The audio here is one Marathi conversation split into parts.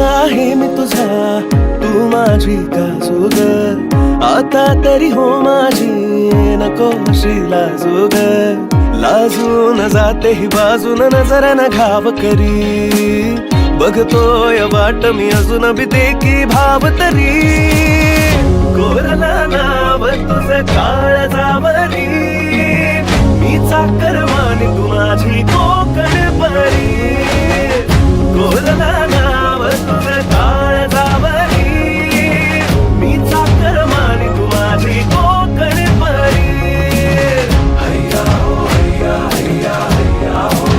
आहे मी तुझा तू माझी काजू ग आता तरी हो माझी नकोशी लाजू ग लाजून जाते ही बाजून नजरानं घाव करी बघतोय वाट मी अजून भी देखी भाव तरी कोरला नाव तुझं काळ जावरी मी चाकर मानी तू माझी कोकण परी कोरला नाव तुझं काळ जावरी मी चाकर मानी तू माझी कोकण परी हैया हो हैया हैया हैया हो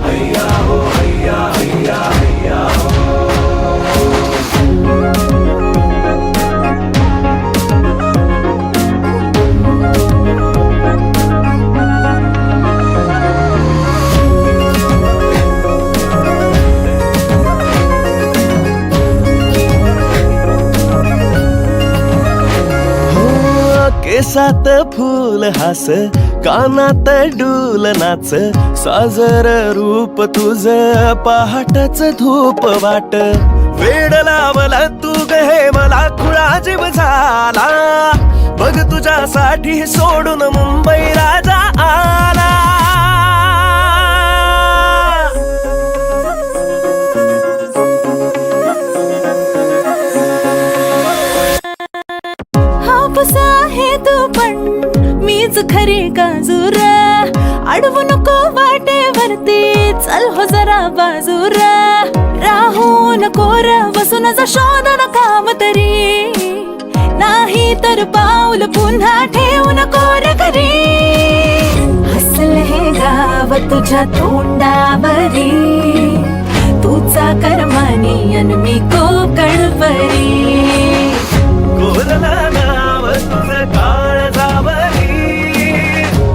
हैया हो हैया हैया हैया केसात फूल हास कानात डूल नाच साजर रूप तुझ पहाटच धूप वाट वेड लावला तू गे मला खुळा जीव झाला बघ तुझ्यासाठी सोडून मुंबई राजा आला आहे तू पण मीच खरी काजूर अडवू नको वाटेवरती चल हो जरा बाजूर राहू नको र बसून जा शोधन काम तरी नाही तर पाऊल पुन्हा ठेवू नको रे घरी हसल हे गाव तुझ्या तोंडावरी तुझा कर्मानी अन मी कोकणपरी कोरला नाव तुझं काळ जावरी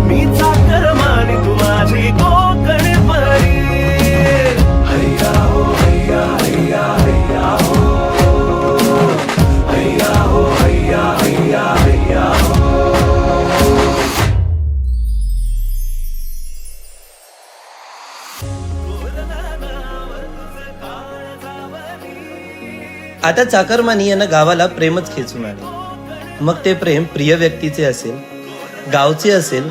मी चाकर मानी तू माझी कोकण परी हैया हो हैया हैया हैया हो हैया हो हैया हैया हैया आता चाकरमानी यानं गावाला प्रेमच खेचून आले मग ते प्रेम प्रिय व्यक्तीचे असेल गावचे असेल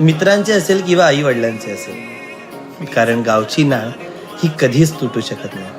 मित्रांचे असेल किंवा आई वडिलांचे असेल कारण गावची नाळ ही कधीच तुटू शकत नाही.